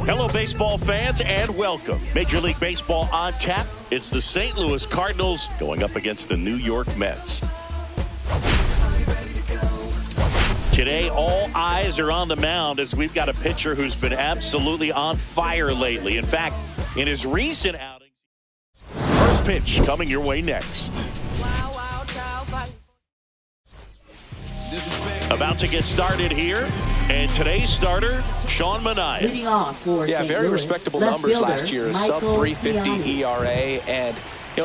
Hello, baseball fans, and welcome. Major League Baseball on tap. It's the St. Louis Cardinals going up against the New York Mets. Today, all eyes are on the mound as we've got a pitcher who's been absolutely on fire lately. In fact, in his recent outing, first pitch coming your way next. About to get started here, and today's starter, Sean Manaea. Leading off for St. Very Louis, respectable numbers last year, sub 350 ERA, and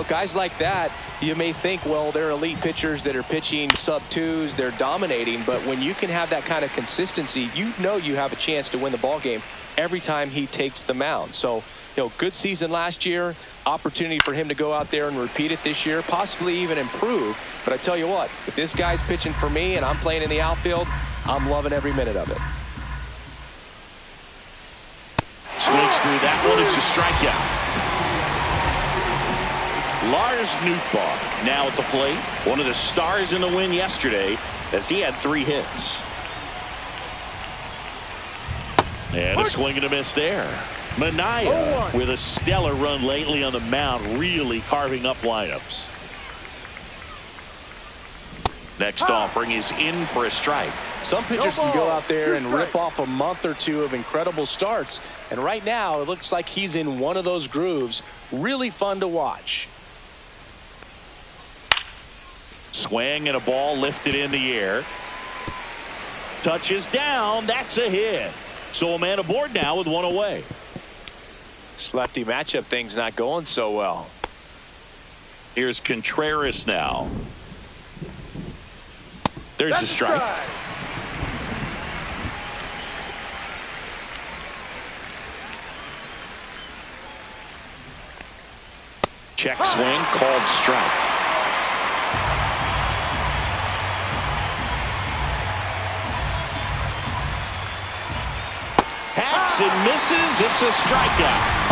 guys like that, you may think, well, they're elite pitchers that are pitching sub twos, they're dominating, but when you can have that kind of consistency, you know you have a chance to win the ball game every time he takes the mound. So, good season last year, opportunity for him to go out there and repeat it this year, possibly even improve. But I tell you what, if this guy's pitching for me and I'm playing in the outfield, I'm loving every minute of it. Swings through that one. It's a strikeout. Lars Nootbaar now at the plate. One of the stars in the win yesterday as he had 3 hits. And a swing and a miss there. Manaea with a stellar run lately on the mound, really carving up lineups. Next offering is in for a strike. Some pitchers can go out there and rip off a month or two of incredible starts. And right now, it looks like he's in one of those grooves. Really fun to watch. Swing and a ball lifted in the air. Touches down. That's a hit. So a man aboard now with 1 away. This lefty matchup thing's not going so well. Here's Contreras now. There's the strike. Check swing, called strike. Hacks and misses. It's a strikeout.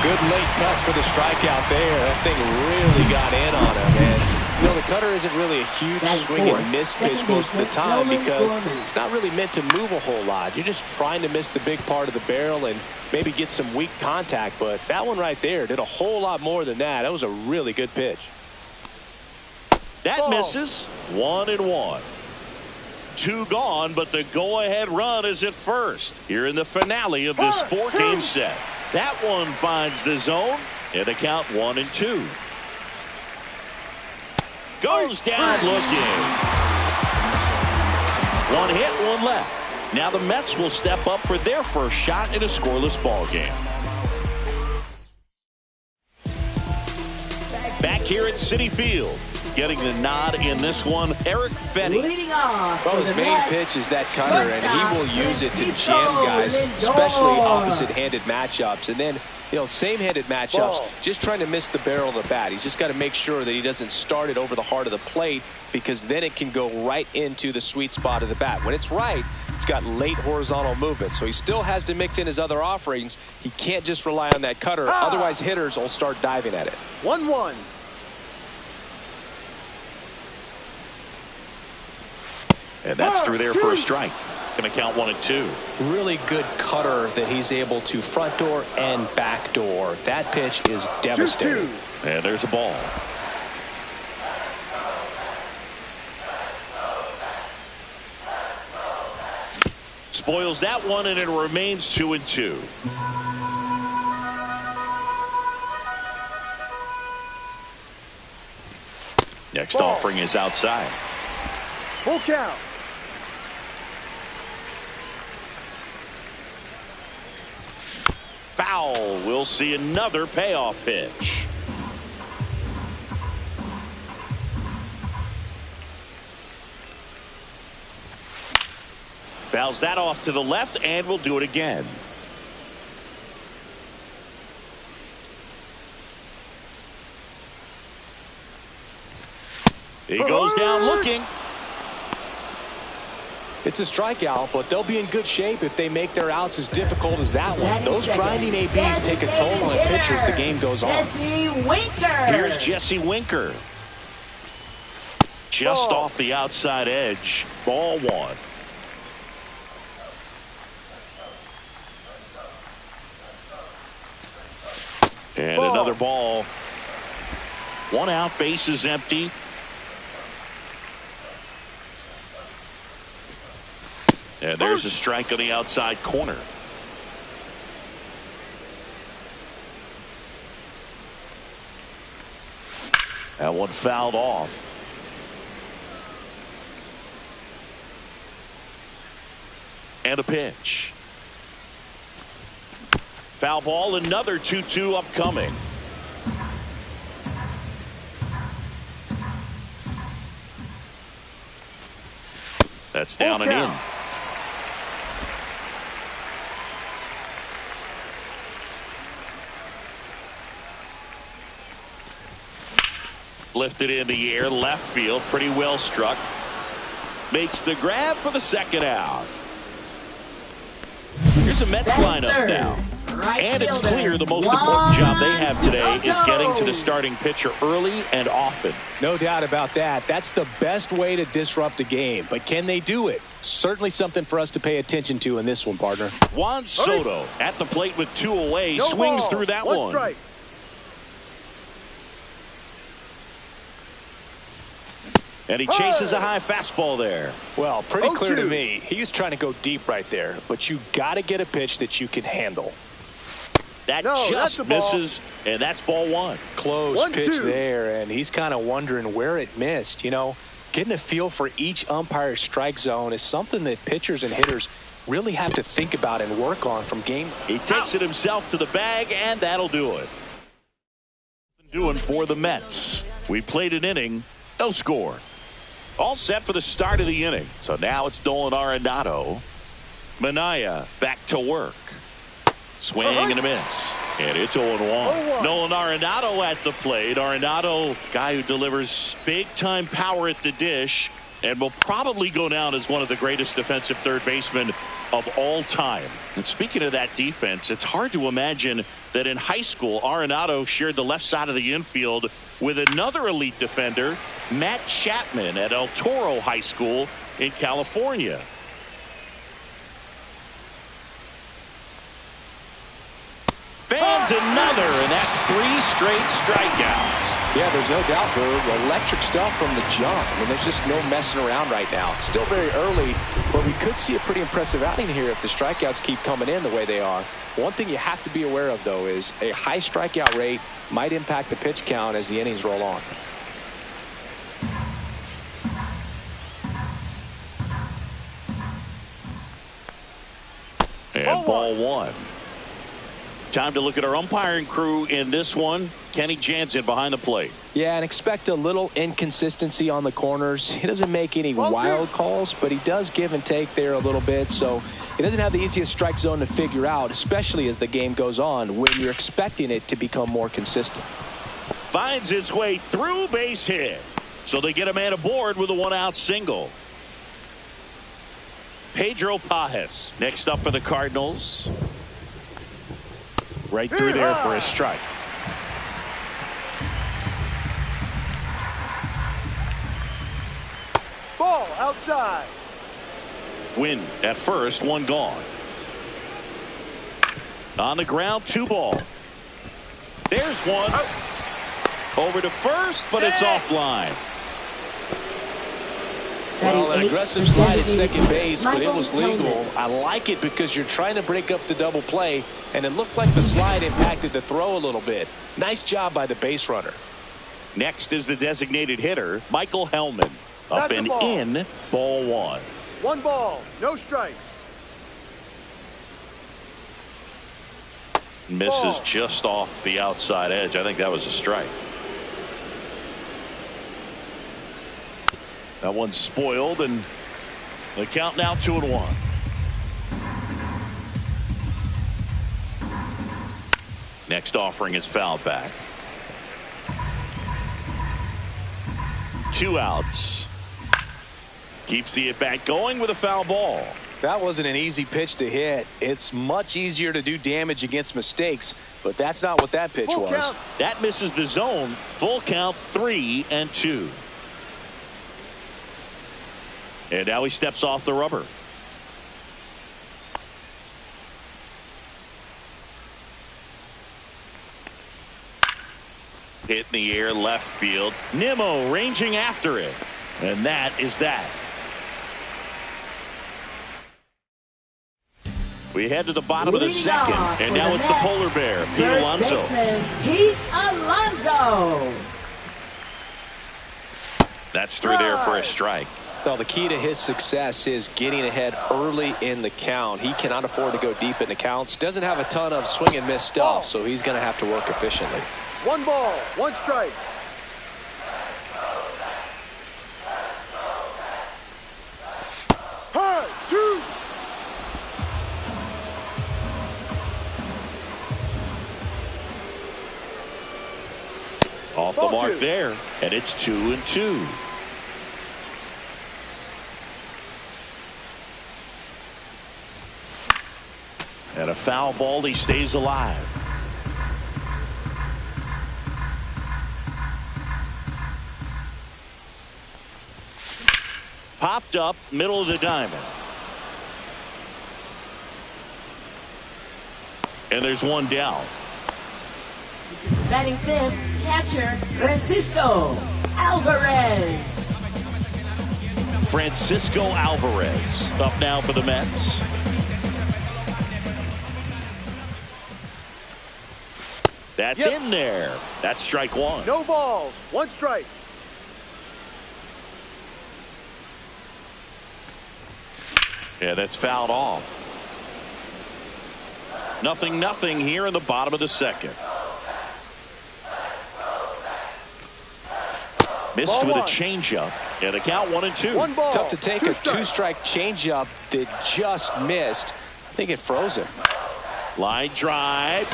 Good late cut for the strikeout there. That thing really got in on him. And the cutter isn't really a huge swing and miss pitch most of the time because it's not really meant to move a whole lot. You're just trying to miss the big part of the barrel and maybe get some weak contact. But that one right there did a whole lot more than that. That was a really good pitch. That misses. 1-1. 2 gone, but the go-ahead run is at first here in the finale of this 4-game set. That one finds the zone, and the count 1-2. Goes down looking. 1 hit, 1 left. Now the Mets will step up for their first shot in a scoreless ball game. Back here at Citi Field, getting the nod in this one, Eric Fetty. Well, his main pitch is that cutter, and he will use it to jam guys, especially opposite-handed matchups. And then, same-handed matchups, just trying to miss the barrel of the bat. He's just got to make sure that he doesn't start it over the heart of the plate because then it can go right into the sweet spot of the bat. When it's right, it's got late horizontal movement, so he still has to mix in his other offerings. He can't just rely on that cutter, otherwise hitters will start diving at it. 1-1. And that's through there for a strike. Going to count 1-2. Really good cutter that he's able to front door and back door. That pitch is devastating. 2-2. And there's a ball. Spoils that one, and it remains 2-2. Next offering is outside. Full count. Foul. We'll see another payoff pitch. Fouls that off to the left, and we'll do it again. He goes down looking. It's a strikeout, but they'll be in good shape if they make their outs as difficult as that one. Those grinding ABs take a toll on pitchers. The game goes on. Here's Jesse Winker. Just off the outside edge. Ball 1. another ball. One out, base is empty. And there's a strike on the outside corner. That one fouled off. And a pitch. Foul ball, another 2-2 upcoming. That's down and in. Lifted in the air, left field, pretty well struck. Makes the grab for the second out. Here's a Mets lineup now. And it's clear the most important job they have today is getting to the starting pitcher early and often. No doubt about that. That's the best way to disrupt a game. But can they do it? Certainly something for us to pay attention to in this one, partner. Juan Soto at the plate with 2 away, swings through that one. Strike. And he chases a high fastball there. Well, pretty clear to me. He was trying to go deep right there. But you got to get a pitch that you can handle. That just misses, and that's ball one. Close pitch there, and he's kind of wondering where it missed. You know, getting a feel for each umpire's strike zone is something that pitchers and hitters really have to think about and work on from game. He takes it himself to the bag, and that'll do it. Doing for the Mets. We played an inning, no score. All set for the start of the inning. So now it's Nolan Arenado. Minaya back to work. Swing and a miss. And it's 0-1. Nolan Arenado at the plate. Arenado, guy who delivers big-time power at the dish and will probably go down as one of the greatest defensive third basemen of all time. And speaking of that defense, it's hard to imagine that in high school, Arenado shared the left side of the infield with another elite defender, Matt Chapman, at El Toro High School in California. Fans another, and that's 3 straight strikeouts. Yeah, there's no doubt, Herb. Electric stuff from the jump. I mean, there's just no messing around right now. It's still very early, but we could see a pretty impressive outing here if the strikeouts keep coming in the way they are. One thing you have to be aware of, though, is a high strikeout rate might impact the pitch count as the innings roll on. And ball one. Time to look at our umpiring crew in this one. Kenny Jansen behind the plate. Yeah, and expect a little inconsistency on the corners. He doesn't make any wild calls, but he does give and take there a little bit. So he doesn't have the easiest strike zone to figure out, especially as the game goes on when you're expecting it to become more consistent. Finds its way through, base hit. So they get a man aboard with a 1-out single. Pedro Pajes next up for the Cardinals. Right through there for a strike. Ball outside. Win at first, 1 gone. On the ground, 2 ball. There's 1. Over to first, but it's offline. Well, an aggressive slide at second base, but it was legal. I like it because you're trying to break up the double play, and it looked like the slide impacted the throw a little bit. Nice job by the base runner. Next is the designated hitter, Michael Hellman. Up and in, ball 1. 1 ball, no strikes. Misses just off the outside edge. I think that was a strike. That one's spoiled, and the count now 2-1. Next offering is fouled back. 2 outs. Keeps the at-bat going with a foul ball. That wasn't an easy pitch to hit. It's much easier to do damage against mistakes, but that's not what that pitch was. Count. That misses the zone. Full count, 3-2. And now he steps off the rubber. Hit in the air left field. Nimmo ranging after it. And that is that. We head to the bottom of the second. And now it's the polar bear, Pete Alonso. Pete Alonso. That's through there for a strike. Well, the key to his success is getting ahead early in the count. He cannot afford to go deep in the counts. Doesn't have a ton of swing and miss stuff, so he's going to have to work efficiently. 1 ball, 1 strike. High, 2. Off the mark there, and it's 2-2. And a foul ball, he stays alive. Popped up, middle of the diamond. And there's one down. Batting fifth, catcher Francisco Alvarez. Francisco Alvarez up now for the Mets. That's in there. That's strike one. No balls, 1 strike. Yeah, that's fouled off. 0-0 here in the bottom of the second. Missed Ball with a 1. changeup. And the count 1-2. 1 ball. Tough to take a 2-strike changeup that just missed. I think it froze him. Line drive.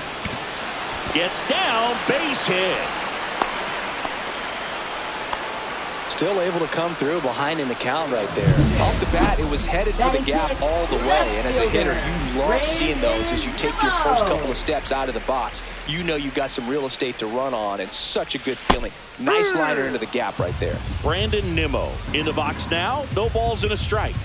Gets down. Base hit. Still able to come through behind in the count right there. Off the bat, it was headed for the gap all the way. And as a hitter, you love seeing those as you take your first couple of steps out of the box. You know you've got some real estate to run on. It's such a good feeling. Nice liner into the gap right there. Brandon Nimmo in the box now. No balls and a strike.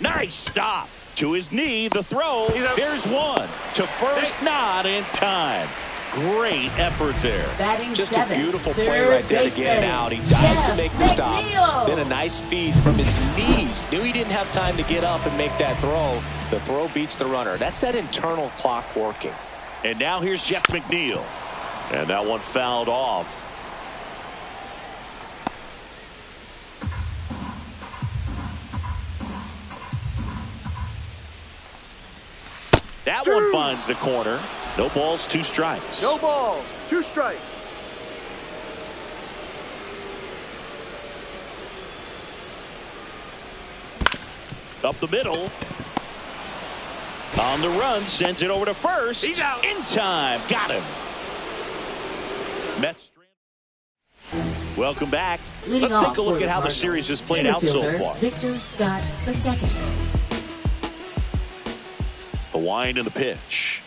Nice stop. To his knee, the throw. There's one. To first, not in time. Great effort there. Batting Just seventh, a beautiful play right there to get it out. He dives to make the stop. Then a nice feed from his knees. Knew he didn't have time to get up and make that throw. The throw beats the runner. That's that internal clock working. And now here's Jeff McNeil. And that one fouled off. That one finds the corner. No balls, 2 strikes. No balls, 2 strikes. Up the middle. On the run, sends it over to first. He's out. In time. Got him. Mets. Welcome back. Let's take a look at how the series has played out so far. Victor Scott II. The wind and the pitch.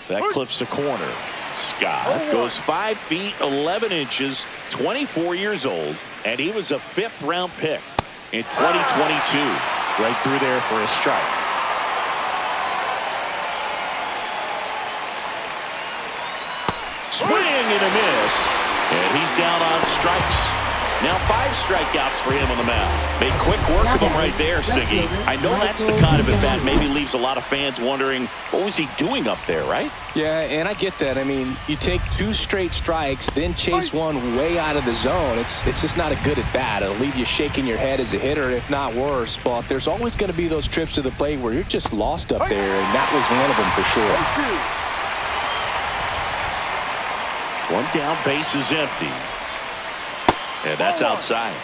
That clips the corner. Scott goes 5 feet 11 inches, 24 years old, and he was a 5th-round pick in 2022. Right through there for a strike. Swing and a miss, and he's down on strikes. Now 5 strikeouts for him on the mound. Made quick work of him right there, Siggy. I know that's the kind of at bat maybe leaves a lot of fans wondering, what was he doing up there, right? Yeah, and I get that. I mean, you take 2 straight strikes, then chase one way out of the zone. It's just not a good at bat. It'll leave you shaking your head as a hitter, if not worse. But there's always going to be those trips to the plate where you're just lost up there, and that was one of them for sure. One down, base is empty. And that's outside.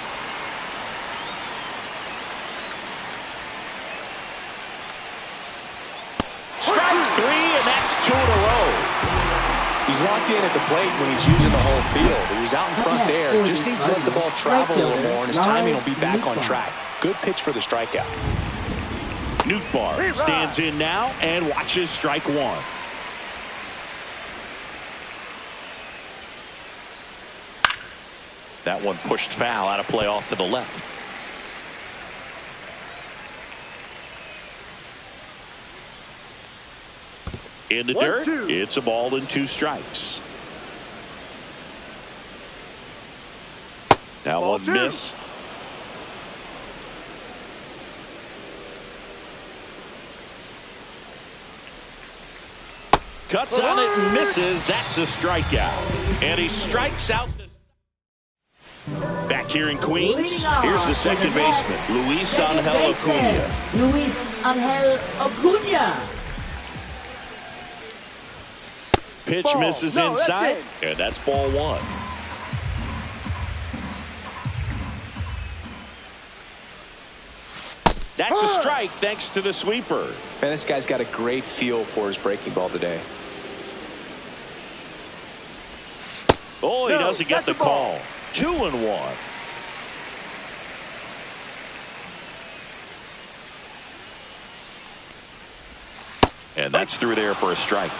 Strike 3, and that's 2 in a row. He's locked in at the plate when he's using the whole field. He was out in front there. Just needs to let the ball travel a little more, and his timing will be back on track. Good pitch for the strikeout. Nootbaar stands in now and watches strike 1. That one pushed foul, out of play off to the left. In the dirt, it's a ball and 2 strikes. That one missed. Cuts on it and misses. That's a strikeout. And he strikes out. Back here in Queens, here's the second baseman, Luis Angel Acuna. Luis Angel Acuna. Pitch misses inside, and that's ball 1. That's a strike thanks to the sweeper. Man, this guy's got a great feel for his breaking ball today. Oh, he doesn't get the call. 2-1. And that's through there for a strike.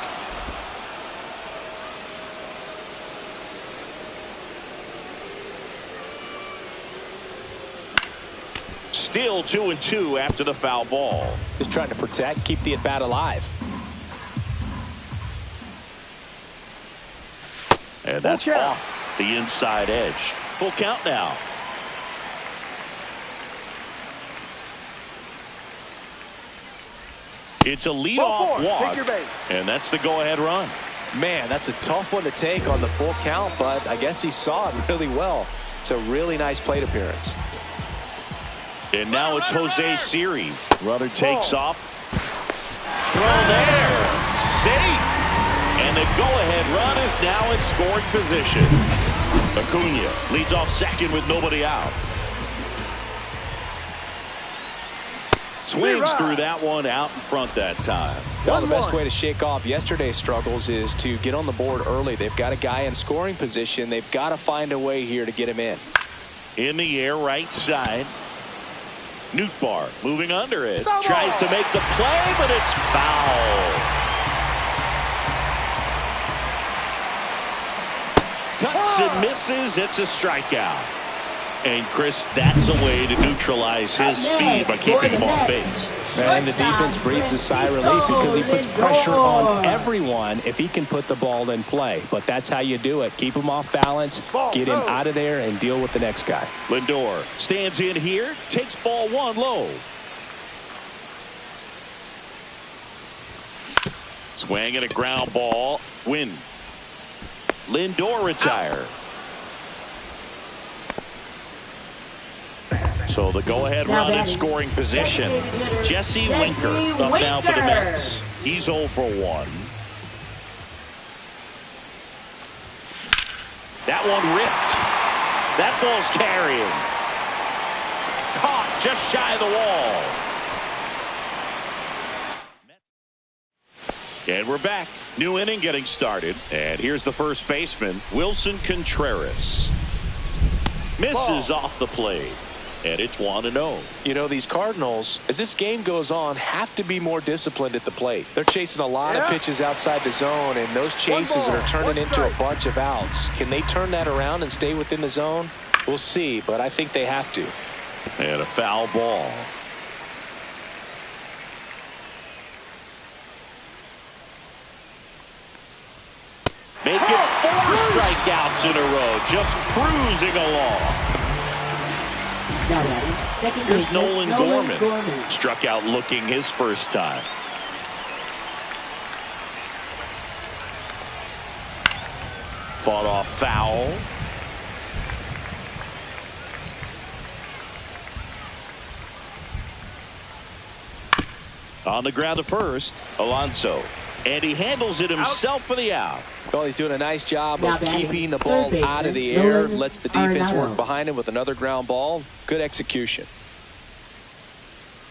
Still 2-2 after the foul ball. Just trying to protect, keep the at-bat alive. And that's off the inside edge. Full count now. It's a leadoff walk, and that's the go-ahead run. Man, that's a tough one to take on the full count, but I guess he saw it really well. It's a really nice plate appearance. And now it's Jose Siri. Runner takes off. Throw there. Safe. And the go-ahead run is now in scoring position. Acuna leads off second with nobody out. Swings through that one out in front that time. Well, the best way to shake off yesterday's struggles is to get on the board early. They've got a guy in scoring position. They've got to find a way here to get him in. In the air, right side. Nootbaar moving under it. Tries to make the play, but it's foul. Cuts and misses. It's a strikeout. And Chris, that's a way to neutralize his speed by keeping him off base. And the defense breathes a sigh of relief because he puts pressure on everyone if he can put the ball in play. But that's how you do it. Keep him off balance, get him out of there, and deal with the next guy. Lindor stands in here, takes ball 1 low. Swing and a ground ball. Win. Lindor retire. So the go-ahead run in scoring position. Jesse Winker up now for the Mets. He's 0 for 1. That one ripped. That ball's carrying. Caught just shy of the wall. And we're back. New inning getting started. And here's the first baseman, Wilson Contreras. Misses off the plate. And it's 1-0. You know, these Cardinals, as this game goes on, have to be more disciplined at the plate. They're chasing a lot of pitches outside the zone, and those chases are turning into a bunch of outs. Can they turn that around and stay within the zone? We'll see, but I think they have to. And a foul ball. Make it 4 strikeouts in a row, just cruising along. Here's Nolan Gorman. Struck out looking his first time. Fought off foul. On the ground to first, Alonso. And he handles it himself for the out. Well, he's doing a nice job of keeping the ball out of the air. Lets the defense work behind him with another ground ball. Good execution.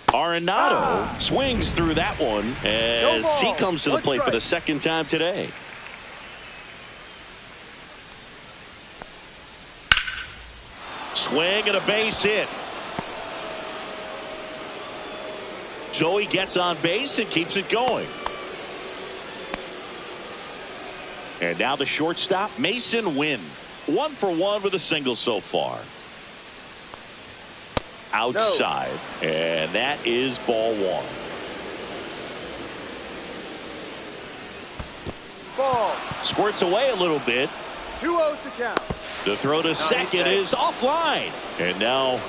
Arenado swings through that one as he comes to the plate for the second time today. Swing and a base hit. Joey gets on base and keeps it going. And now the shortstop, Mason Wynn. 1 for 1 with a single so far. Outside. And that is ball 1. ball. Squirts away a little bit. 2-0 to count. The throw to second is offline. And now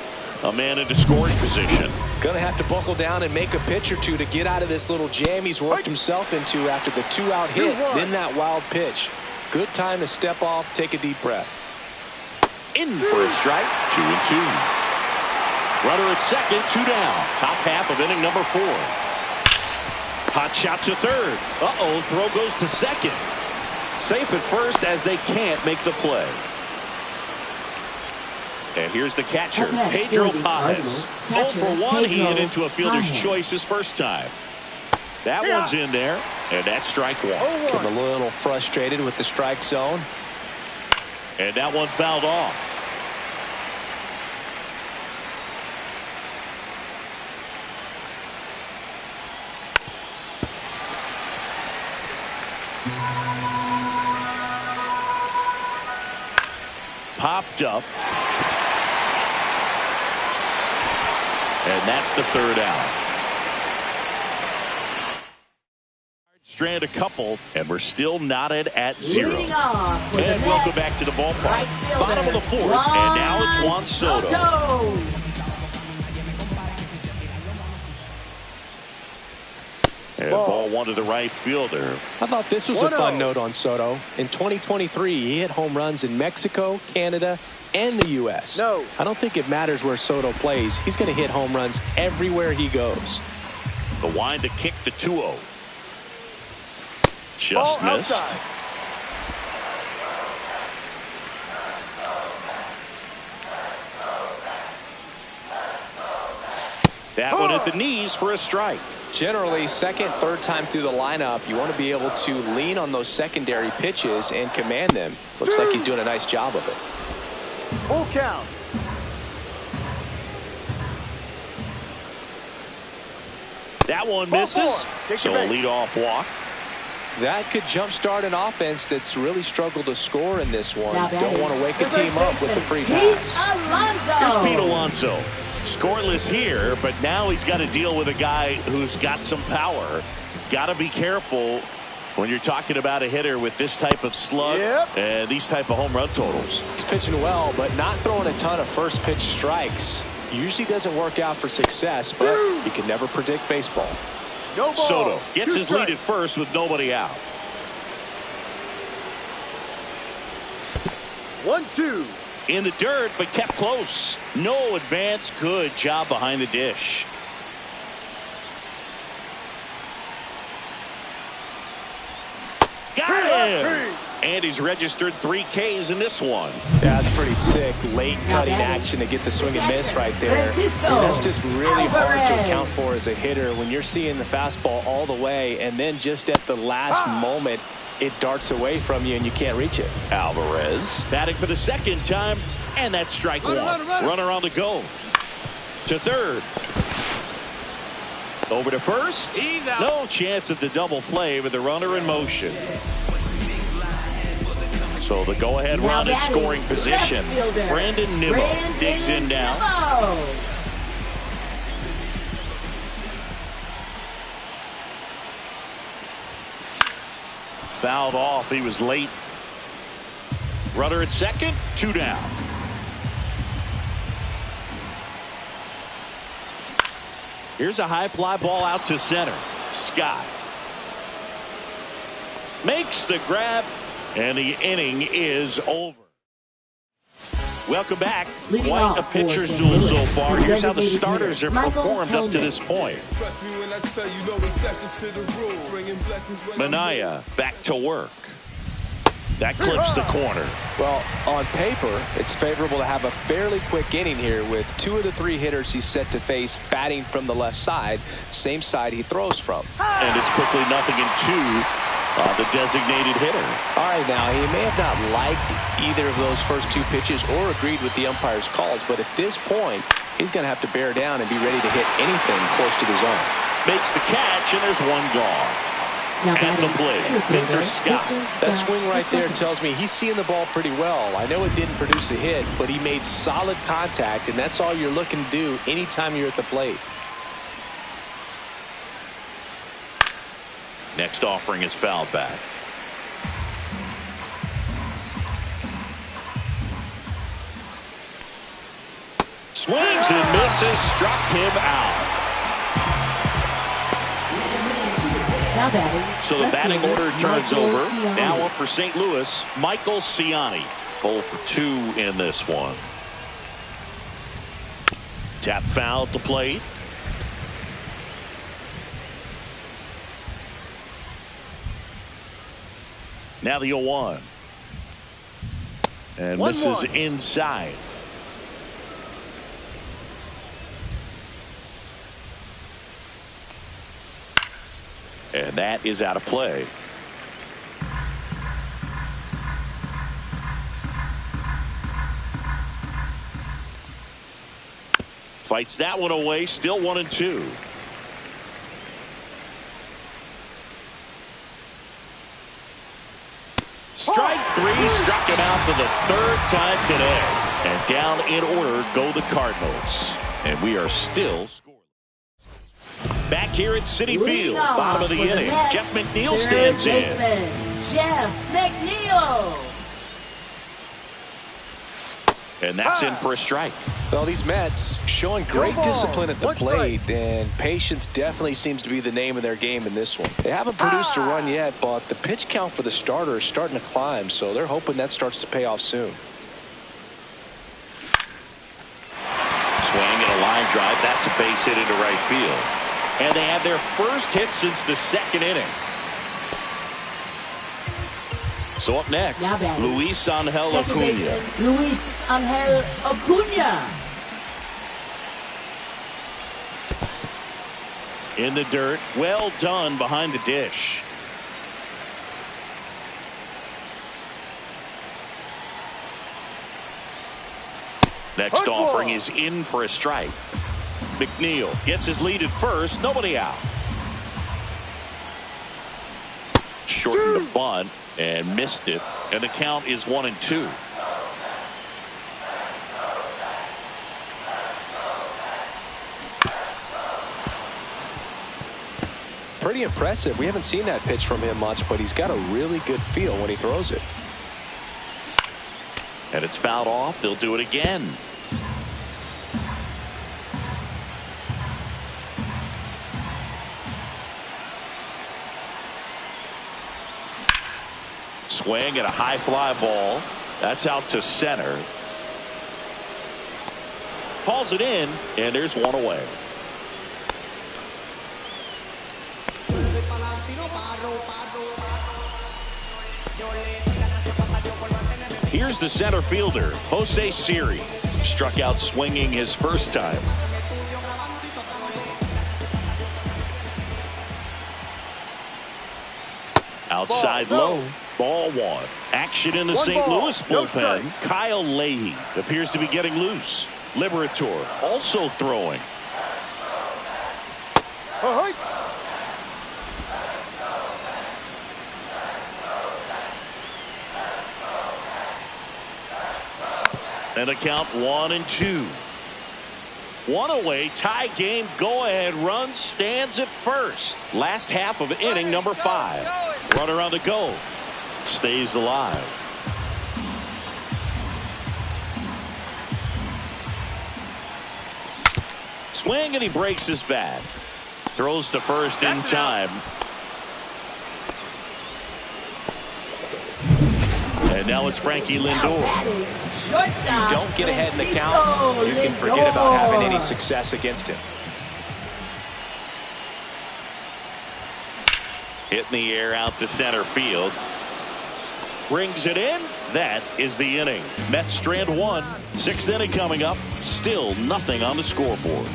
a man into scoring position. Gonna have to buckle down and make a pitch or two to get out of this little jam he's worked himself into after the 2-out hit, then that wild pitch. Good time to step off, take a deep breath. In for a strike, 2-2. Runner at second, 2 down. Top half of inning number 4. Hot shot to third. Uh-oh, throw goes to second. Safe at first as they can't make the play. And here's the catcher, Pedro Pajes. 0 for 1, he hit into a fielder's choice his first time. That one's in there, and that's strike 1. Getting a little frustrated with the strike zone. And that one fouled off. Popped up. And that's the 3rd out. Strand a couple, and we're still knotted at 0. And welcome back to the ballpark. Right Bottom of the 4th, and now it's Juan Soto. And ball 1 to the right fielder. I thought this was a fun note on Soto. In 2023, he hit home runs in Mexico, Canada, and the U.S. I don't think it matters where Soto plays. He's going to hit home runs everywhere he goes. The wind to kick the 2-0. Just missed. Outside. That one at the knees for a strike. Generally, second, third time through the lineup, you want to be able to lean on those secondary pitches and command them. Looks like he's doing a nice job of it. Full count. That one misses. So a leadoff walk. That could jumpstart an offense that's really struggled to score in this one. Don't want to wake a team up with the free pass. Here's Pete Alonso. Scoreless here, but now he's got to deal with a guy who's got some power. Got to be careful when you're talking about a hitter with this type of slug and these type of home run totals. He's pitching well, but not throwing a ton of first pitch strikes. Usually doesn't work out for success, but you can never predict baseball. No ball. Soto gets his lead at first with nobody out. 1-2. In the dirt, but kept close. No advance. Good job behind the dish. Got him! And he's registered 3 Ks in this one. Yeah, that's pretty sick. Late cutting action to get the swing and miss right there. That's just really hard to account for as a hitter when you're seeing the fastball all the way, and then just at the last moment, it darts away from you and you can't reach it. Alvarez batting for the second time, and that's strike 1. Runner on the go. To third. Over to first. No chance at the double play with the runner in motion. So the go-ahead run in scoring position. Brandon Nimmo digs in now. Fouled off. He was late. Runner at second. 2 down. Here's a high fly ball out to center. Scott makes the grab, and the inning is over. Welcome back. Quite a pitcher's duel so far. Here's how the starters are performed up to this point. Minaya back to work. That clips the corner. Well, on paper, it's favorable to have a fairly quick inning here with 2 of the 3 hitters he's set to face batting from the left side, same side he throws from. And it's quickly 0-2. The designated hitter. All right, now, he may have not liked either of those first 2 pitches or agreed with the umpire's calls, but at this point, he's going to have to bear down and be ready to hit anything close to the zone. Makes the catch, and there's 1 gone. At the plate, Victor Scott. That swing right there tells me he's seeing the ball pretty well. I know it didn't produce a hit, but he made solid contact, and that's all you're looking to do anytime you're at the plate. Next offering is fouled back. Swings and misses, struck him out. Now batting. So the batting order turns over. Ciani. Now up for St. Louis, Michael Ciani. 0 for 2 in this one. Tap foul at the plate. Now the 0-1. And misses inside. And that is out of play. Fights that one away, still 1-2. Strike three, struck him out for the third time today. And down in order go the Cardinals. And we are still scoreless. Back here at Citi Field, bottom of the inning. Jeff McNeil stands in. Jeff McNeil. And that's in for a strike. Well, these Mets showing great discipline at the plate, and patience definitely seems to be the name of their game in this one. They haven't produced a run yet, but the pitch count for the starter is starting to climb, so they're hoping that starts to pay off soon. Swing and a line drive. That's a base hit into right field. And they have their first hit since the second inning. So up next, Luis Angel Acuna. Luis Angel Acuna. In the dirt. Well done behind the dish. Next offering is in for a strike. McNeil gets his lead at first. Nobody out. Shortened the bunt and missed it. And the count is 1-2. Pretty impressive. We haven't seen that pitch from him much, but he's got a really good feel when he throws it. And it's fouled off. They'll do it again. Swing and a high fly ball. That's out to center. Calls it in, and there's one away. Here's the center fielder, Jose Siri. Struck out swinging his first time. Outside low. Ball one. Action in the St. Louis bullpen. Kyle Leahy appears to be getting loose. Liberator also throwing. And a count 1-2. One away, tie game, go-ahead run stands at first. Last half of inning number 5. Runner on the go. Stays alive. Swing and he breaks his bat. Throws to first in time. And now it's Frankie Lindor. If you don't get ahead in the count, you can forget about having any success against him. Hit in the air out to center field. Brings it in. That is the inning. Mets strand 1. 6th inning coming up. Still nothing on the scoreboard.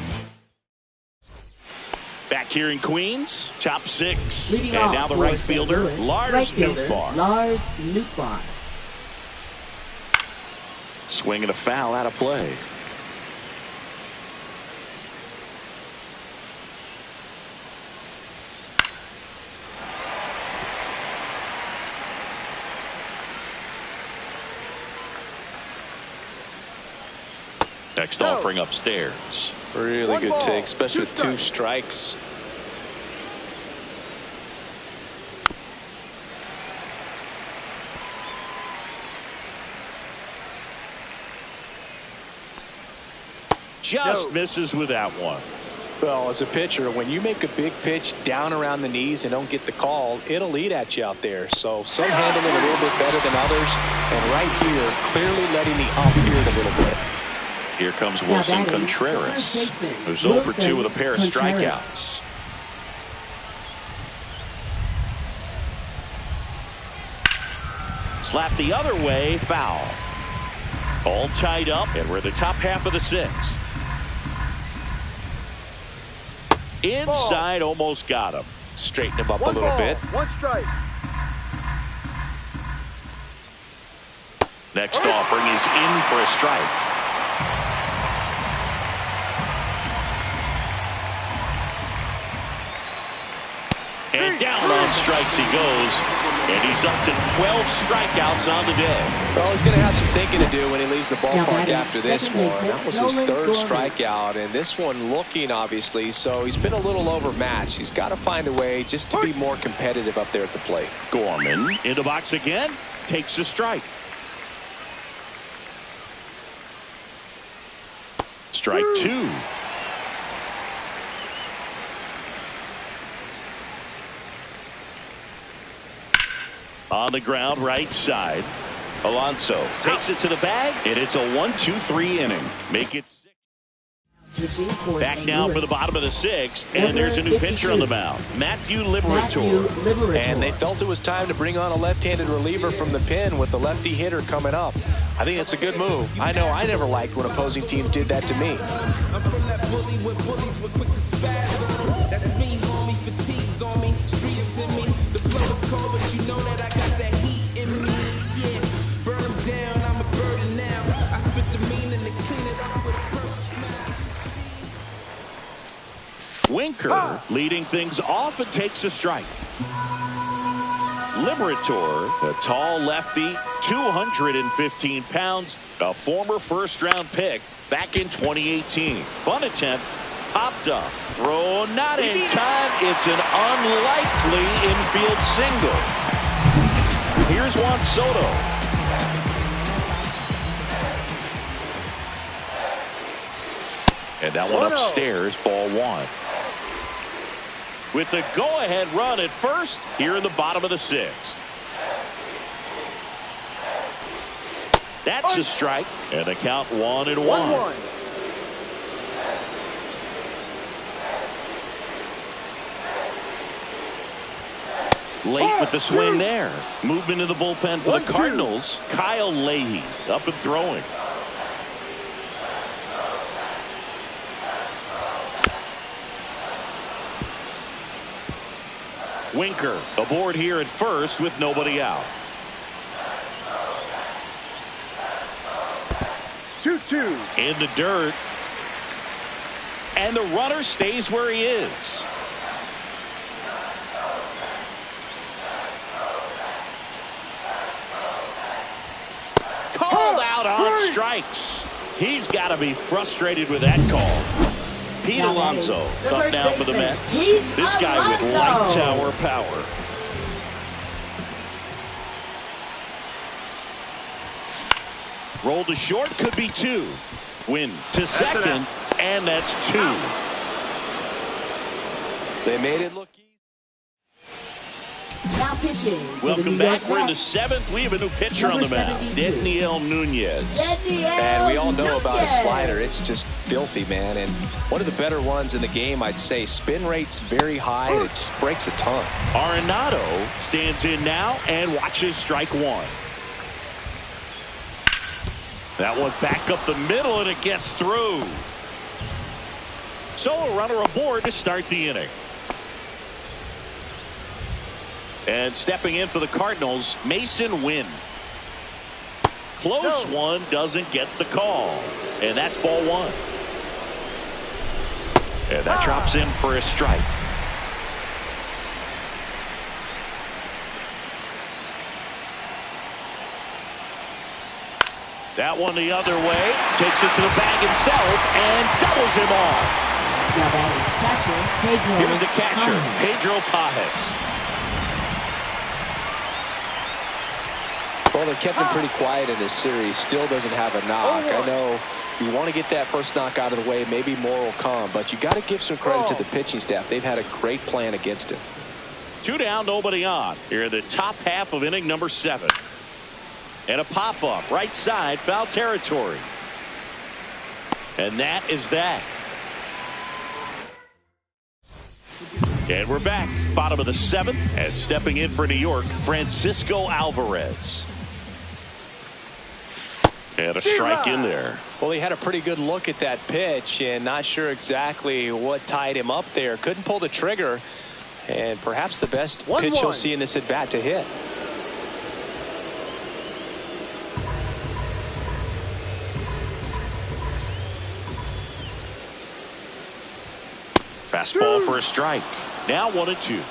Back here in Queens, top 6. Leading and off now the for right St. fielder, Louis, Lars Nootbaar. Lars Nootbaar. Swinging a foul out of play. Next offering upstairs. Really good take, especially with 2 strikes. just misses with that one. Well, as a pitcher, when you make a big pitch down around the knees and don't get the call, it'll eat at you out there. So some handle it a little bit better than others. And right here, clearly letting the ump hear it a little bit. Here comes Wilson Contreras, who's 0 for 2 with a pair of strikeouts. Slap the other way, foul. All tied up, and we're in the top half of the 6th. Inside, almost got him. Straighten him up a little bit. One strike. Next offering is in for a strike. And down on strikes he goes. And he's up to 12 strikeouts on the day. Well, he's going to have some thinking to do when he leaves the ballpark after this one. That was his 3rd strikeout, and this one looking, obviously, so he's been a little overmatched. He's got to find a way just to be more competitive up there at the plate. Gorman in the box again, takes a strike. Strike 2. On the ground, right side. Alonso takes it to the bag, and it's a 1-2-3 inning. Make it 6. Back now for the bottom of the 6th, and there's a new pitcher on the mound, Matthew Liberator. And they felt it was time to bring on a left-handed reliever from the pen with the lefty hitter coming up. I think it's a good move. I know I never liked when opposing teams did that to me. I'm from that bully with bullies with quick to spaz on me. That's me, homie, fatigues on me, streets in me. The flow is cold, but you know that I got that heat in me. Yeah, burn them down, I'm a burden now. I spit the meaning to clean it up with a purple smile. Winker leading things off and takes a strike. Liberator, a tall lefty, 215 pounds, a former first-round pick back in 2018. Bunt attempt, popped up, throw not in time. It's an unlikely infield single. Here's Juan Soto. And that one upstairs, ball 1. With the go-ahead run at first, here in the bottom of the 6th. That's a strike, and the count 1-1. Late with the swing there. Movement in the bullpen for the Cardinals. Kyle Leahy up and throwing. Winker aboard here at first with nobody out. 2-2. In the dirt. And the runner stays where he is. Called out on strikes. He's got to be frustrated with that call. Pete Alonso up now for the Mets. This guy with light tower power. Roll to short, could be 2. Win to second, and that's 2. They made it look easy. Now pitching. Welcome back. We're in the 7th. We have a new pitcher on the mound, Daniel Nunez. And we all know about his slider. It's just filthy, man. And one of the better ones in the game, I'd say. Spin rate's very high, and it just breaks a ton. Arenado stands in now and watches strike 1. That one back up the middle, and it gets through. So a runner aboard to start the inning. And stepping in for the Cardinals, Mason Wynn. Close one, doesn't get the call. And that's ball 1. And that drops in for a strike. That one the other way. Takes it to the bag himself and doubles him off. Here's the catcher, Pedro Pajes. Well, they kept him pretty quiet in this series. Still doesn't have a knock. I know you want to get that first knock out of the way. Maybe more will come, but you got to give some credit to the pitching staff. They've had a great plan against him. 2 down, nobody on. Here in the top half of inning number 7. And a pop-up, right side, foul territory. And that is that. And we're back. Bottom of the 7th. And stepping in for New York, Francisco Alvarez. And a strike in there. Well, he had a pretty good look at that pitch and not sure exactly what tied him up there. Couldn't pull the trigger. And perhaps the best pitch you'll see in this at bat to hit. Fastball for a strike. Now 1-2.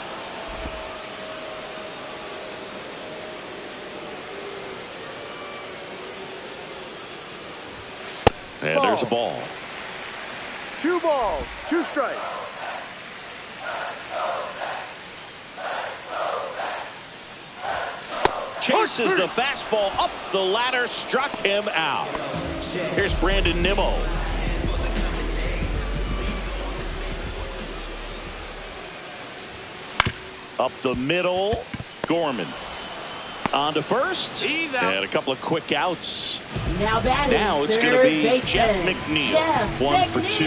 And there's a ball. 2 balls, 2 strikes. Chases the fastball up the ladder, struck him out. Here's Brandon Nimmo. Up the middle, Gorman. On to first. He's out. And a couple of quick outs. Now batting. Now it's going to be Jeff McNeil. Jeff 1 for 2.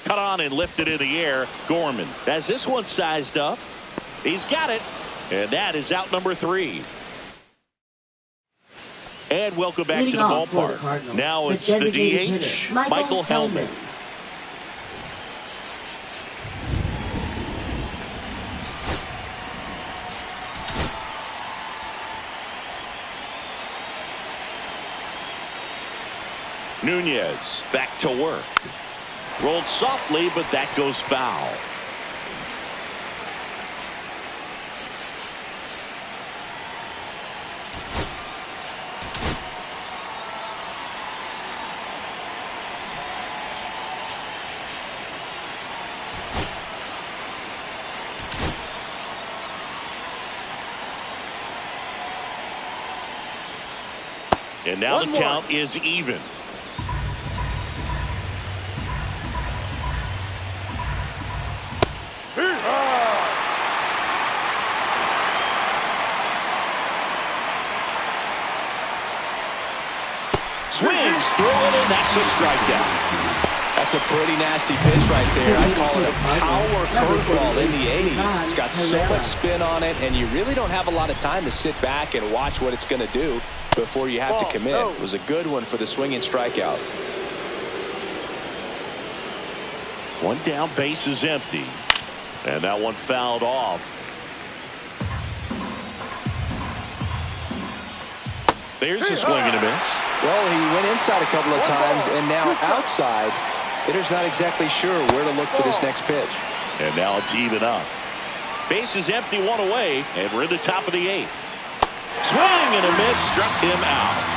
Cut on and lifted in the air. Gorman has this one sized up. He's got it. And that is out number 3. And welcome back to the ballpark. Now it's the DH, Michael Hellman. Nunez back to work. Rolled softly, but that goes foul. And now the count is even. Swings through it, and that's a strikeout. That's a pretty nasty pitch right there. I call it a power curveball in the 80s. It's got so much spin on it, and you really don't have a lot of time to sit back and watch what it's going to do before you have to commit. It was a good one for the swinging strikeout. 1 down, base is empty. And that one fouled off. There's a swing and a miss. Well, he went inside a couple of times, and now outside. Hitter's not exactly sure where to look for this next pitch. And now it's even up. Base is empty, 1 away, and we're in the top of the 8th. Swing and a miss, struck him out.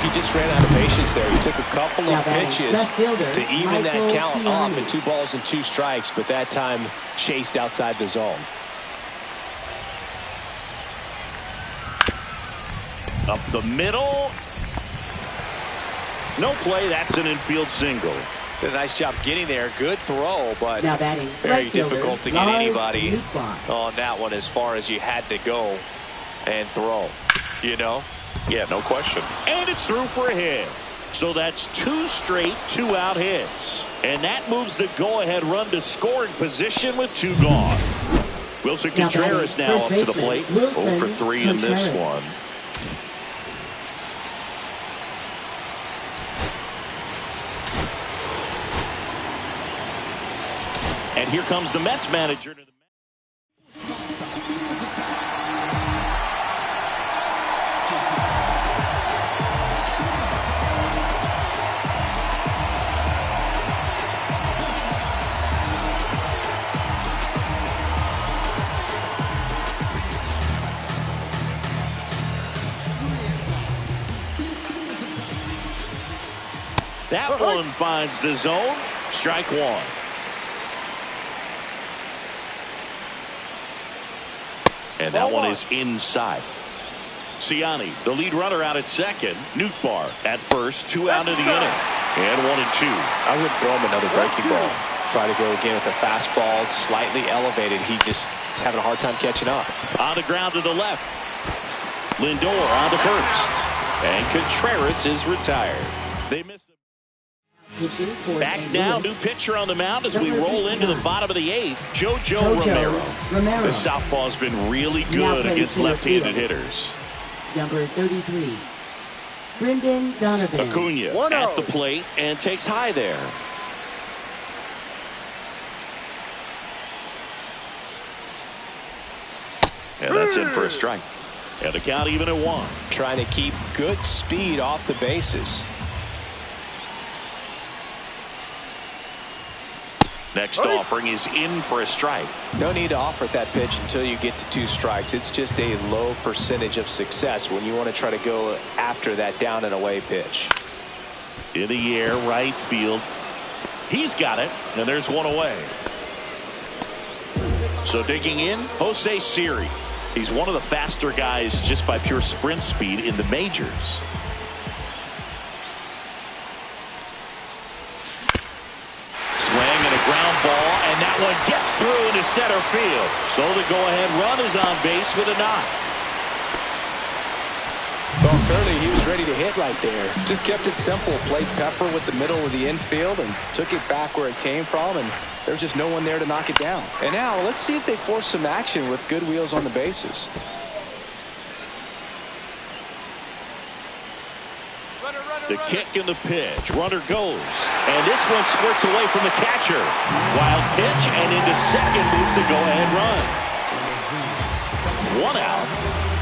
He just ran out of patience there. He took a couple of pitches to even that count up in 2 balls and 2 strikes, but that time chased outside the zone. Up the middle. No play. That's an infield single. Did a nice job getting there. Good throw, but Now batting, very difficult to get anybody Newbon. on that one as far as you had to go and throw. You know? Yeah, no question. And it's through for a hit. So that's 2 straight 2-out hits. And that moves the go-ahead run to scoring position with 2 gone. Wilson Contreras now up to the plate. 0 for 3 in this one. And here comes the Mets manager to the That one finds the zone. Strike 1. And that one is inside. Siani, the lead runner, out at second. Nootbaar at first. 2 out of the inning. And 1 and 2. I wouldn't throw him another breaking ball. Try to go again with the fastball, slightly elevated. He just is having a hard time catching up. On the ground to the left. Lindor on to first. And Contreras is retired. They miss him. Back now, new pitcher on the mound as we roll into the bottom of the 8th. Jojo Romero. The southpaw's been really good against left-handed hitters. Number 33, Brendan Donovan. Acuna at the plate and takes high there. And that's in for a strike. And the count even at 1. Trying to keep good speed off the bases. Next offering is in for a strike. No need to offer that pitch until you get to 2 strikes. It's just a low percentage of success when you want to try to go after that down and away pitch. In the air, right field. He's got it, and there's 1 away. So digging in, Jose Siri. He's one of the faster guys just by pure sprint speed in the majors. Swing and a ground ball, and that one gets through into center field. So the go-ahead run is on base with a knock. Well, clearly he was ready to hit right there. Just kept it simple. Played pepper with the middle of the infield and took it back where it came from, and there's just no one there to knock it down. And now let's see if they force some action with good wheels on the bases. The kick and the pitch. Runner goes. And this one squirts away from the catcher. Wild pitch and into second moves the go-ahead run. 1 out.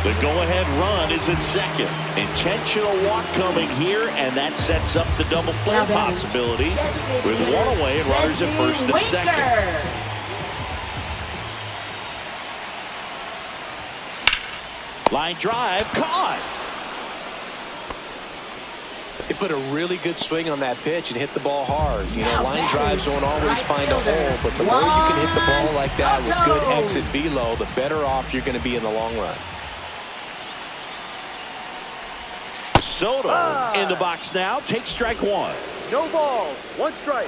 The go-ahead run is at second. Intentional walk coming here, and that sets up the double play possibility with 1 away and runners at first and second. Line drive caught. They put a really good swing on that pitch and hit the ball hard. You know, line drives don't always find a hole, but the more you can hit the ball like that with good exit velo, the better off you're going to be in the long run. Soto in the box now. Takes strike 1. No ball. 1 strike.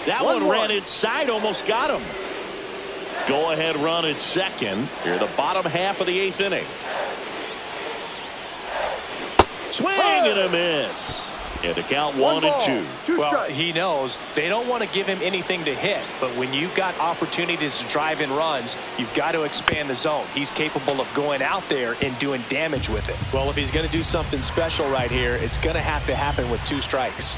That one ran inside, almost got him. Go-ahead run at second. Here in the bottom half of the 8th inning. Swing and a miss. And the count 1 and 2. Well, he knows they don't want to give him anything to hit, but when you've got opportunities to drive in runs, you've got to expand the zone. He's capable of going out there and doing damage with it. Well, if he's going to do something special right here, it's going to have to happen with 2 strikes.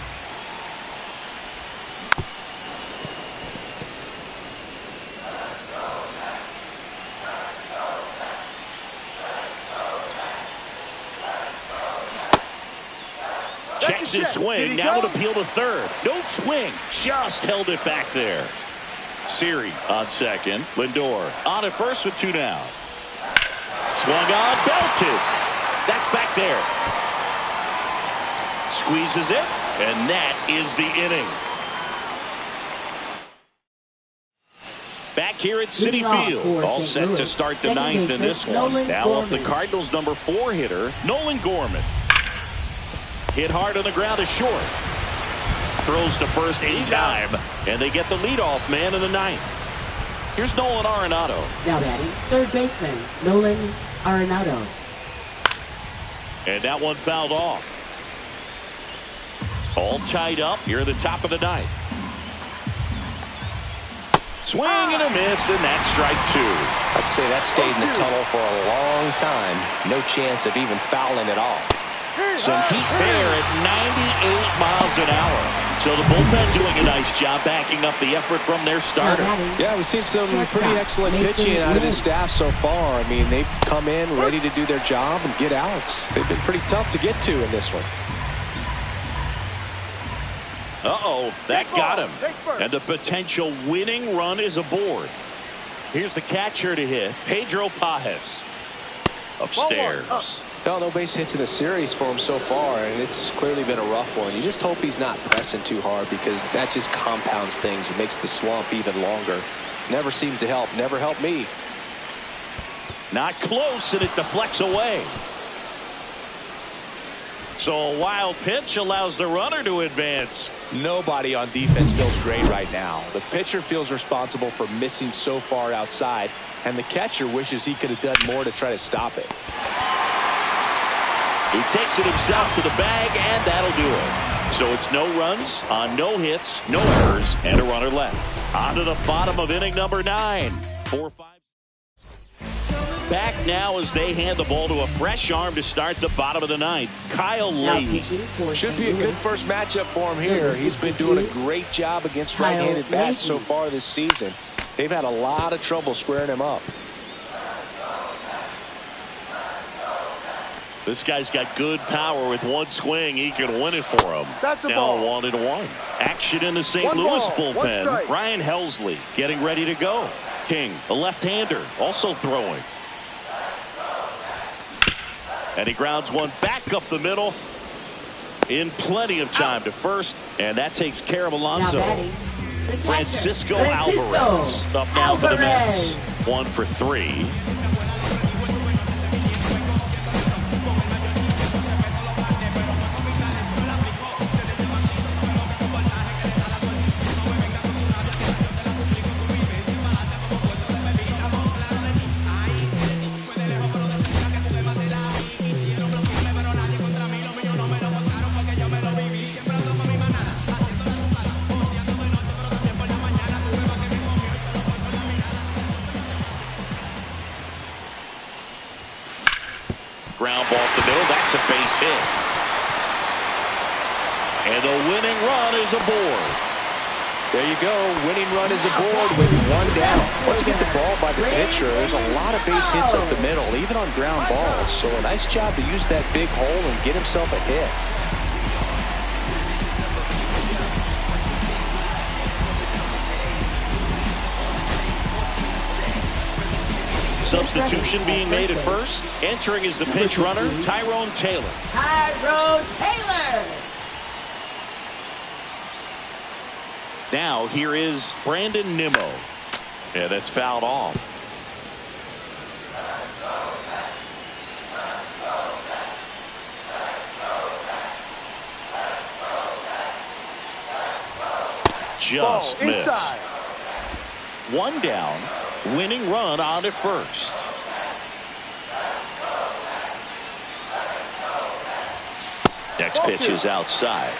Checks his swing. Now would appeal to third. No swing. Just held it back there. Siri on second. Lindor on at first with 2 down. Swung on. Belted. That's back there. Squeezes it. And that is the inning. Back here at Citi Field. All set to start the 9th in this one. Now up the Cardinals' number 4 hitter, Nolan Gorman. Hit hard on the ground is short. Throws to first in time. And they get the leadoff man in the 9th. Here's Nolan Arenado. Now batting, third baseman, Nolan Arenado. And that one fouled off. All tied up here at the top of the 9th. Swing and a miss, and that's strike 2. I'd say that stayed in the tunnel for a long time. No chance of even fouling it off. Some heat there at 98 miles an hour. So the bullpen doing a nice job backing up the effort from their starter. Yeah, we've seen some pretty excellent pitching out of this staff so far. I mean, they've come in ready to do their job and get outs. They've been pretty tough to get to in this one. Uh-oh, that got him. And the potential winning run is aboard. Here's the catcher to hit, Pedro Pajes. Upstairs. Well, no base hits in the series for him so far, and it's clearly been a rough one. You just hope he's not pressing too hard, because that just compounds things. It makes the slump even longer. Never seems to help. Never helped me. Not close, and it deflects away. So a wild pitch allows the runner to advance. Nobody on defense feels great right now. The pitcher feels responsible for missing so far outside, and the catcher wishes he could have done more to try to stop it. He takes it himself to the bag, and that'll do it. So it's no runs on no hits, no errors, and a runner left. On to the bottom of inning number 9. 4-5. Back now as they hand the ball to a fresh arm to start the bottom of the 9th. Kyle Lee. Should be a good first matchup for him here. He's been doing a great job against right-handed bats so far this season. They've had a lot of trouble squaring him up. This guy's got good power. With one swing, he can win it for him. That's a now ball. 1-1. Action in the St. Louis bullpen. Ryan Helsley getting ready to go. King, a left-hander, also throwing. And he grounds one back up the middle in plenty of time to first. And that takes care of Alonso. Francisco Alvarez up now for the Mets. 1 for 3. Ground ball up the middle. That's a base hit. And the winning run is aboard. There you go. Winning run is aboard with 1 down. Once you get the ball by the pitcher, there's a lot of base hits up the middle, even on ground balls. So a nice job to use that big hole and get himself a hit. Substitution being made at first. Entering is the pinch runner, Tyrone Taylor. Tyrone Taylor. Now here is Brandon Nimmo. Yeah, that's fouled off. Just missed. Inside. 1 down. Winning run on at first. Next pitch is outside.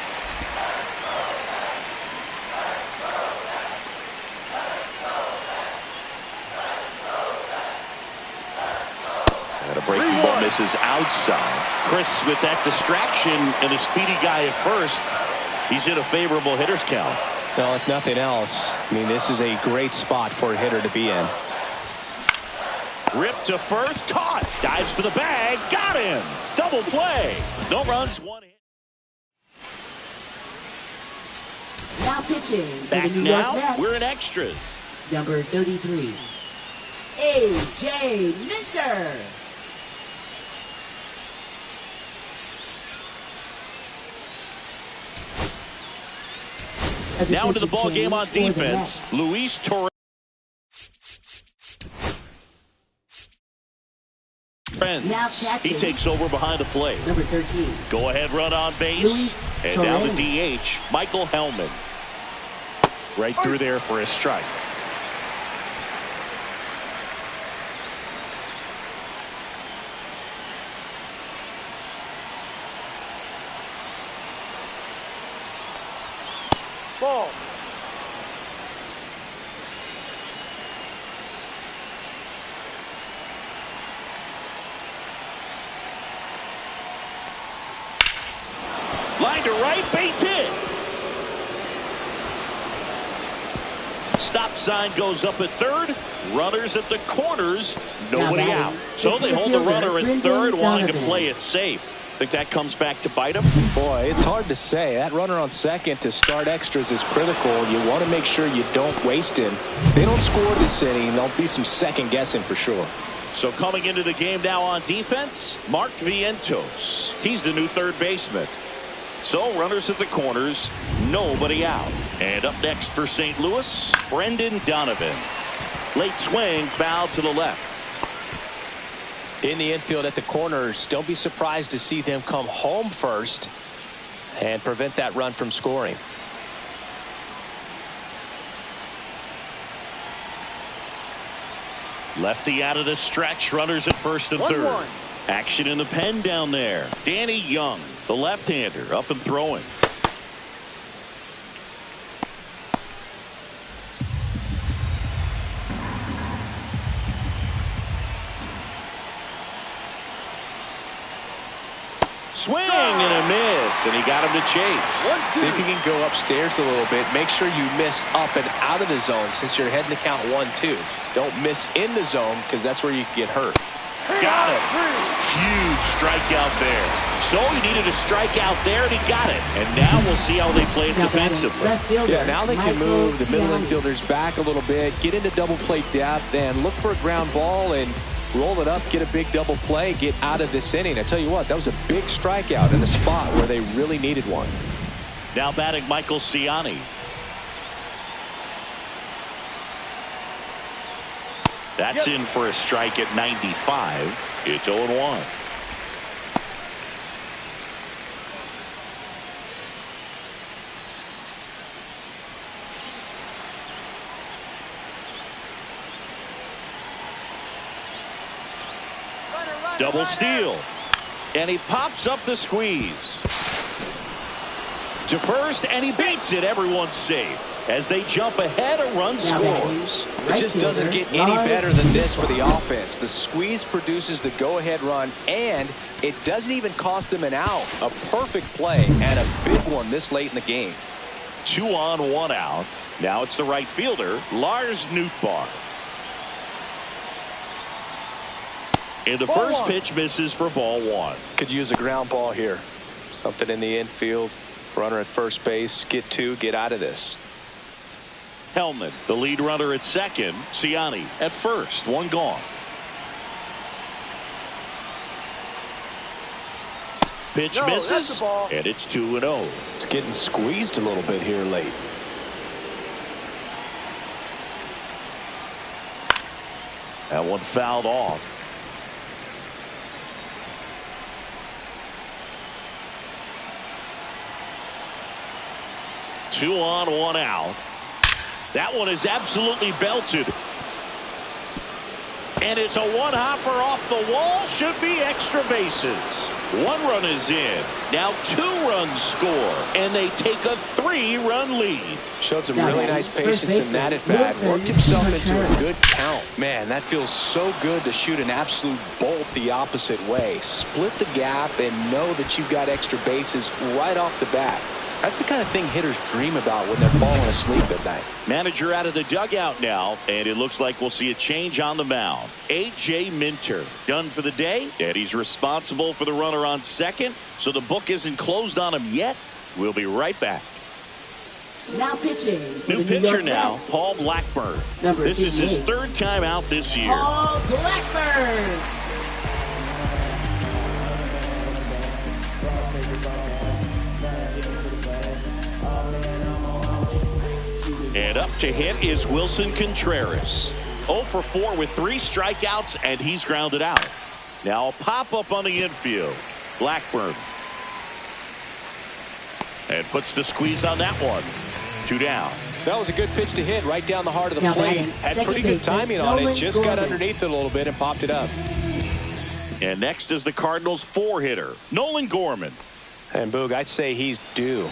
And a breaking ball misses outside. Chris with that distraction and a speedy guy at first. He's in a favorable hitter's count. Well, if nothing else, I mean, this is a great spot for a hitter to be in. Ripped to first, caught, dives for the bag, got him. Double play. No runs, 1 hit. Now pitching for Back the New York now, Mets. we're in extras. Number 33, A.J. Mister. Now into the ball game on defense, Luis Torres. He takes over behind the plate. Number 13. Go ahead run on base. Luis And now the Torres. DH, Michael Hellman. Right through there for a strike. Ball. Line to right, base hit. Stop sign goes up at third. Runners at the corners. Nobody out. So they hold the runner at third, wanting to play it safe. Think that comes back to bite him? Boy, it's hard to say. That runner on second to start extras is critical. You want to make sure you don't waste him. If they don't score this inning, there'll be some second guessing for sure. So coming into the game now on defense, Mark Vientos. He's the new third baseman. So runners at the corners, nobody out. And up next for St. Louis, Brendan Donovan. Late swing, foul to the left. In the infield at the corners, don't be surprised to see them come home first and prevent that run from scoring. Lefty out of the stretch, runners at first and third. 1-1. Action in the pen down there. Danny Young, the left-hander, up and throwing. Swing and a miss, and he got him to chase. See if you can go upstairs a little bit. Make sure you miss up and out of the zone since you're heading to count 1-2. Don't miss in the zone because that's where you can get hurt. Got it. Huge strikeout there. So he needed a strikeout there, and he got it. And now we'll see how they play it defensively. Yeah, now they can move the middle infielders back a little bit, get into double play depth, and look for a ground ball and roll it up, get a big double play, get out of this inning. I tell you what, that was a big strikeout in a spot where they really needed one. Now batting Michael Ciani. That's in for a strike at 95. It's 0-1. Double steal. And he pops up the squeeze. To first, and he beats it. Everyone's safe. As they jump ahead, a run scores. It just doesn't get any better than this for the offense. The squeeze produces the go-ahead run, and it doesn't even cost them an out. A perfect play and a big one this late in the game. 2 on, 1 out. Now it's the right fielder, Lars Nootbaar. And the first pitch misses for ball 1. Could use a ground ball here. Something in the infield. Runner at first base. Get 2. Get out of this. Hellman, the lead runner at second. Ciani at first. 1 gone. Pitch misses. And it's 2-0. It's getting squeezed a little bit here late. That one fouled off. Two on, 1 out. That one is absolutely belted. And it's a one-hopper off the wall. Should be extra bases. 1 run is in. Now 2 runs score. And they take a 3-run lead. Showed some really nice patience in that at bat. Worked himself into a good count. Man, that feels so good to shoot an absolute bolt the opposite way. Split the gap and know that you've got extra bases right off the bat. That's the kind of thing hitters dream about when they're falling asleep at night. Manager out of the dugout now, and it looks like we'll see a change on the mound. A.J. Minter done for the day, and he's responsible for the runner on second, so the book isn't closed on him yet. We'll be right back. Now pitching. New pitcher now, Paul Blackburn. This is his 3rd time out this year. Paul Blackburn. And up to hit is Wilson Contreras. 0 for 4 with 3 strikeouts, and he's grounded out. Now a pop-up on the infield. Blackburn. And puts the squeeze on that one. 2 down. That was a good pitch to hit right down the heart of the plate. Had pretty good timing on it. Just got underneath it a little bit and popped it up. And next is the Cardinals' 4-hitter, Nolan Gorman. And Boog, I'd say he's due.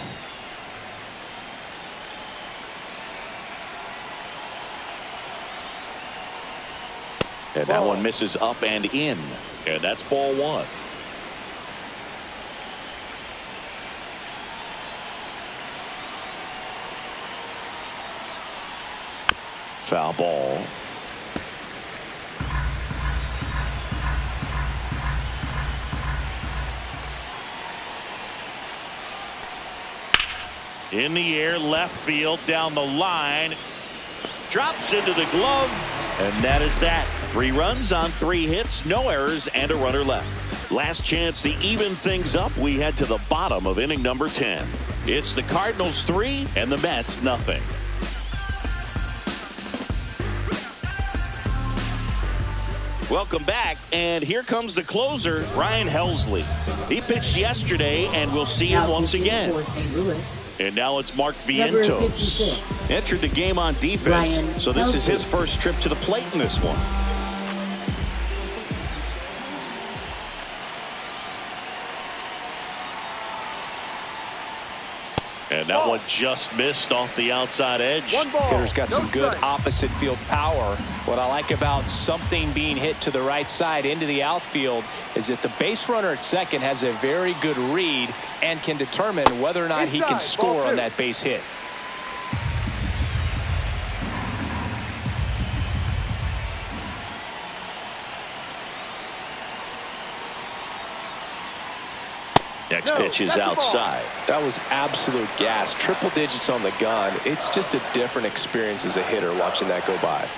And that one misses up and in. And that's ball 1. Foul ball. In the air, left field, down the line. Drops into the glove. And that is that. 3 runs on 3 hits, no errors, and a runner left. Last chance to even things up. We head to the bottom of inning number 10. It's the Cardinals 3 and the Mets nothing. Welcome back, and here comes the closer, Ryan Helsley. He pitched yesterday, and we'll see him once again. And now it's Mark Vientos. Entered the game on defense, so this is his first trip to the plate in this one. And that one just missed off the outside edge. Hitter's got some good opposite field power. What I like about something being hit to the right side into the outfield is that the base runner at second has a very good read and can determine whether or not he can score on that base hit. Next pitch is outside. That was absolute gas. Triple digits on the gun. It's just a different experience as a hitter watching that go by.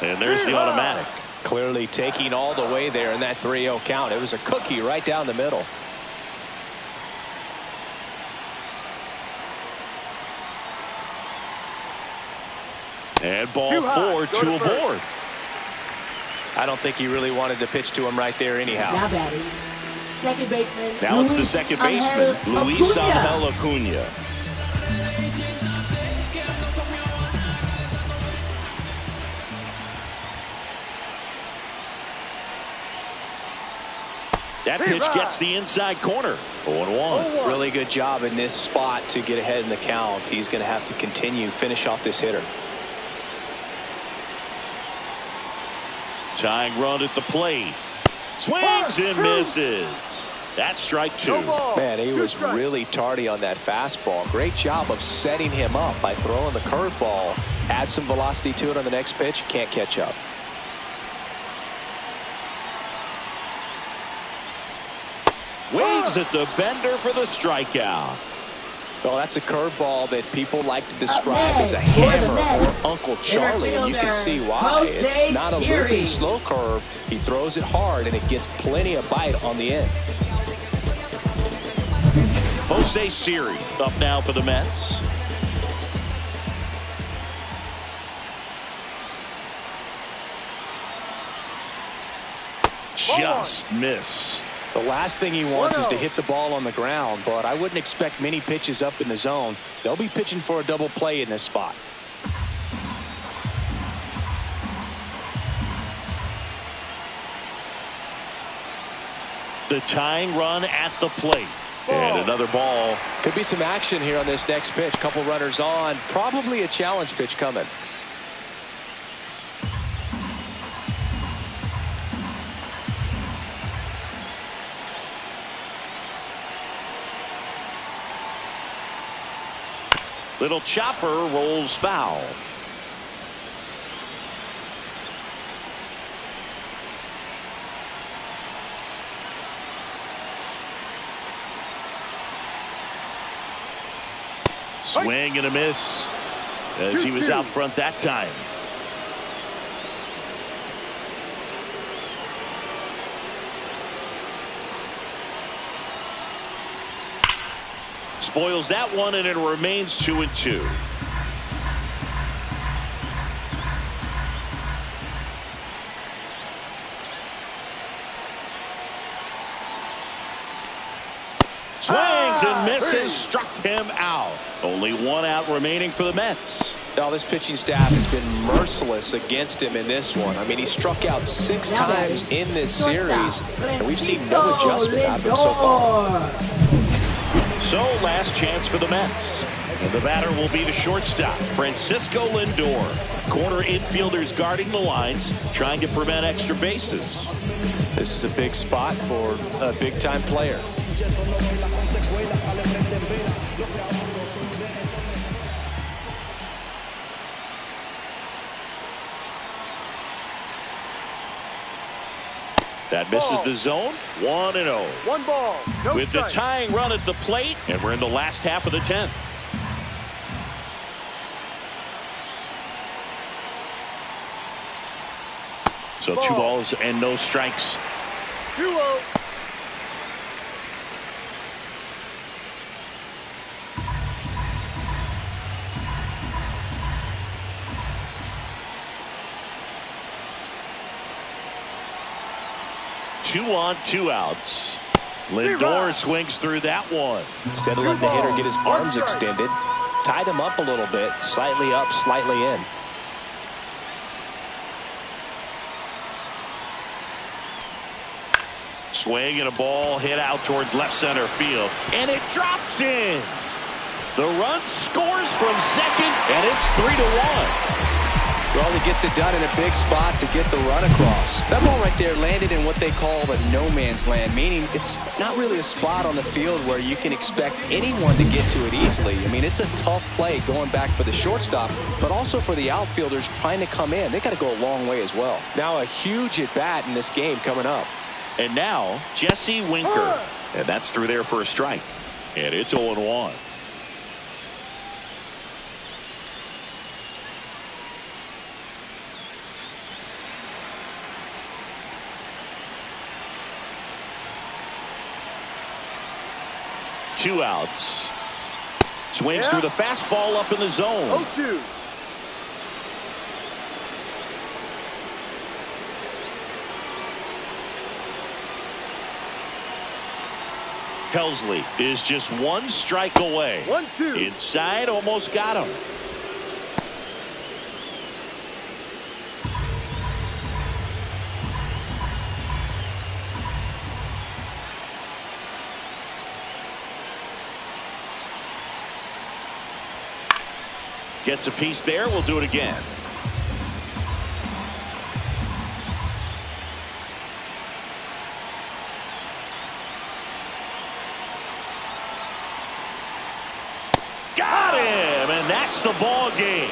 And there's the automatic. Clearly taking all the way there in that 3-0 count. It was a cookie right down the middle. And ball 4, 2 aboard. I don't think he really wanted to pitch to him right there anyhow. Now batting, second baseman. Now it's the second baseman, Luis Angel Acuna. That pitch gets the inside corner. 0-1. Really good job in this spot to get ahead in the count. He's going to have to continue, finish off this hitter. Tying run at the plate. Swings and misses. That's strike 2. Man, he was really tardy on that fastball. Great job of setting him up by throwing the curveball. Add some velocity to it on the next pitch. Can't catch up. Waves at the bender for the strikeout. Well, that's a curveball that people like to describe as a hammer or Uncle Charlie, and you can see why. It's not a looping slow curve. He throws it hard, and it gets plenty of bite on the end. Jose Siri up now for the Mets. Just missed. The last thing he wants is to hit the ball on the ground, but I wouldn't expect many pitches up in the zone. They'll be pitching for a double play in this spot. The tying run at the plate. And another ball. Could be some action here on this next pitch. Couple runners on. Probably a challenge pitch coming. Little chopper rolls foul. Swing and a miss as he was out front that time. Spoils that one, and it remains 2-2. Swings and misses, struck him out. Only 1 out remaining for the Mets. Now, this pitching staff has been merciless against him in this one. I mean, he struck out 6 times in this series, and we've seen no adjustment out of him so far. So, last chance for the Mets. And the batter will be the shortstop, Francisco Lindor. Corner infielders guarding the lines, trying to prevent extra bases. This is a big spot for a big-time player. That misses the zone. 1-0. 1 ball. No with strike. the tying run at the plate, and we're in the last half of the 10th. So 2 balls and no strikes. 2-0. Two on, 2 outs. Lindor swings through that one. Instead of letting the hitter get his arms extended, tied him up a little bit, slightly up, slightly in. Swing and a ball hit out towards left center field, and it drops in. The run scores from second, and it's 3-1. Well, he gets it done in a big spot to get the run across. That ball right there landed in what they call the no man's land, meaning it's not really a spot on the field where you can expect anyone to get to it easily. I mean, it's a tough play going back for the shortstop, but also for the outfielders trying to come in. They got to go a long way as well. Now a huge at bat in this game coming up. And now Jesse Winker, and that's through there for a strike, and it's 0-1. Two outs. Swings through the fastball up in the zone. 0-2. Helsley is just 1 strike away. 1-2. Inside, almost got him. Gets a piece there. We'll do it again. Got him, and that's the ball game.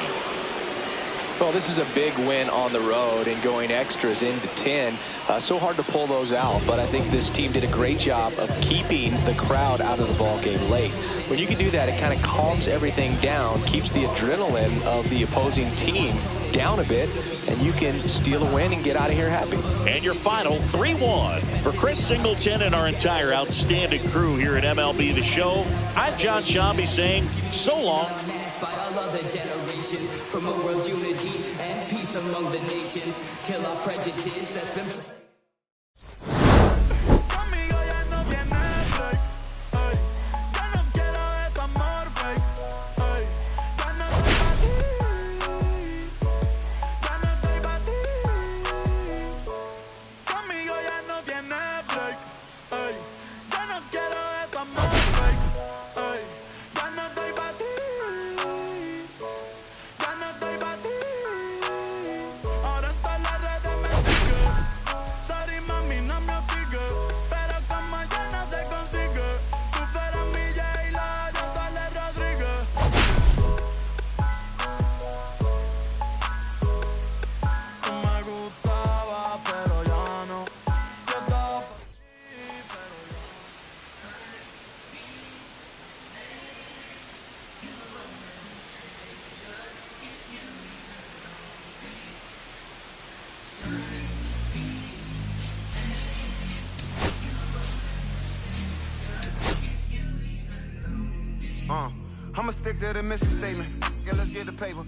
Well, this is a big win on the road and going extras into 10. So hard to pull those out, but I think this team did a great job of keeping the crowd out of the ball game late. When you can do that, it kind of calms everything down, keeps the adrenaline of the opposing team down a bit, and you can steal a win and get out of here happy. And your final 3-1. For Chris Singleton and our entire outstanding crew here at MLB The Show, I'm John Shambi saying so long. By all other generations, promote world unity and peace among the nations, kill our prejudice that's been I'ma stick to the mission statement. Yeah, let's get the paper.